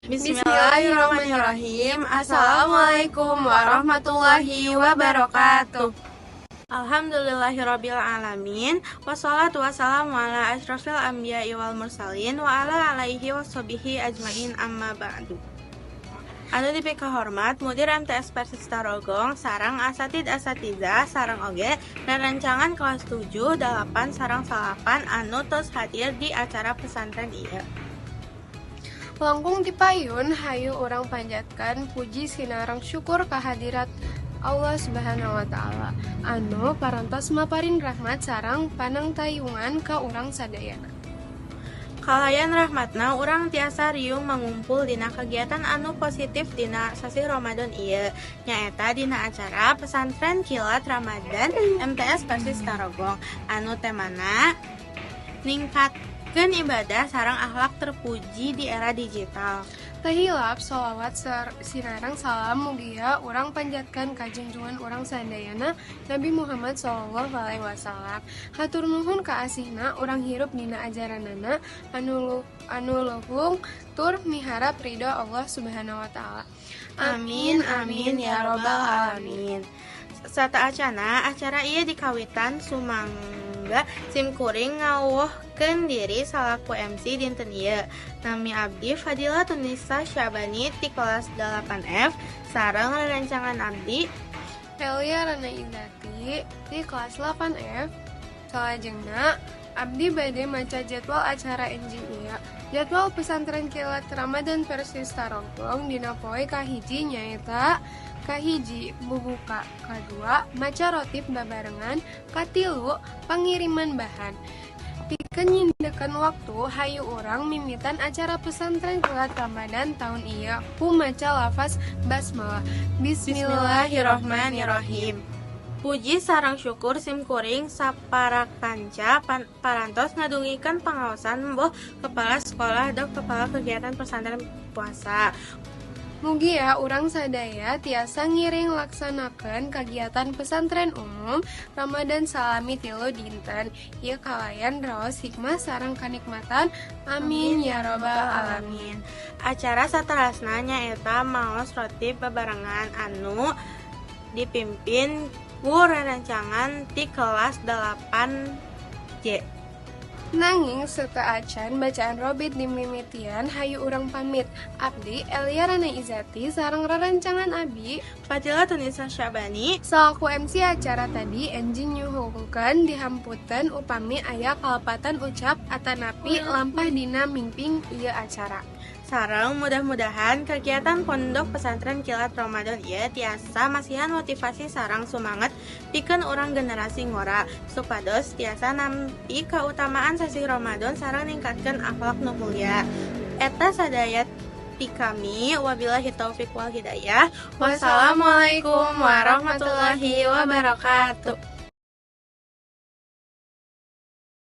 Bismillahirrahmanirrahim. Assalamualaikum warahmatullahi wabarakatuh. Alhamdulillahirrabbilalamin. Wassalatu wassalamu ala asyrafil anbiya'i wal mursalin wa ala alaihi washabihi ajmain amma ba'du. Anu dipika hormat Mudir MTS Persis Tarogong sarang asatid-asatidzah sarang oge dan rancangan kelas 7, 8 sarang 8 anu tos hadir di acara pesantren ieu. Langkung dipayun hayu urang panjatkan puji sinarang syukur kehadirat Allah Subhanahu wa taala anu parantos maparin rahmat sareng panangtayungan ka urang sadayana. Kalayan rahmatna urang tiasa riung mangumpul dina kegiatan anu positif dina sasi Ramadan ieu nyaeta dina acara pesantren kilat Ramadan MTS Persis Tarogong anu temana ningkatkeun ibadah sareng akhlak terpuji di era digital. Tahilap sholawat sinarang salam mugia urang panjatkan ka junjungan urang sadayana Nabi Muhammad SAW. Hatur nuhun ka asihna urang hirup dina ajaranana anu luhung tur miharap ridho Allah Subhanahu wa taala. Amin amin ya robbal alamin. Sataacana acara ieu dikawitan sumangga simkuring ngawuhkeun diri salaku MC dinten ieu. Nami abdi Fadila Tunisa Syabani ti kelas 8F sareng rerencangan abdi Elia Rana Indati di kelas 8F. Salajengna abdi bade maca jadwal acara enjing ieu. Jadwal pesantren kilat Ramadan Persis Tarogong dina poe kahiji nyaeta kahiji bubuka, kadua maca rotib babarengan, katilu pangiriman bahan. Pikeun nyindekeun waktu hayu urang mimitan acara pesantren kilat Ramadan tahun ieu ku maca lafaz basmalah. Bismillahirrahmanirrahim. Puji sareng syukur simkuring saparakanca parantos ngadungikeun pangaosan boh kepala sekolah dok kepala kegiatan pesantren puasa. Mugia urang sadaya tiasa ngiring laksanakeun kegiatan pesantren umum Ramadan salami 3 dinten. Ieu kalayan raos hikmah sareng kanikmatan. Amin ya robbal alamin. Acara saterasna nyaeta maos rotib babarengan anu dipimpin ku rerencangan ti kelas 8J. Nanging serta acan bacaan robit di mimitian hayu urang pamit. Abdi Elia Rana Izati sareng rerencangan abi Fadila Tunisa Syabani selaku MC acara tadi enjing nyuhungkeun dihamputeun upami aya kalepatan ucap atanapi lampah dina mingping ieu acara. Sareng mudah-mudahan kegiatan pondok pesantren kilat Ramadan ieu tiasa masihan motivasi sareng sumanget pikeun urang generasi ngora supados tiasa nampi kautamaan sasi Ramadan sareng ningkatkeun akhlak nu mulia. Eta sadaya ti kami wabillahi taufik wal hidayah. Wassalamualaikum warahmatullahi wabarakatuh.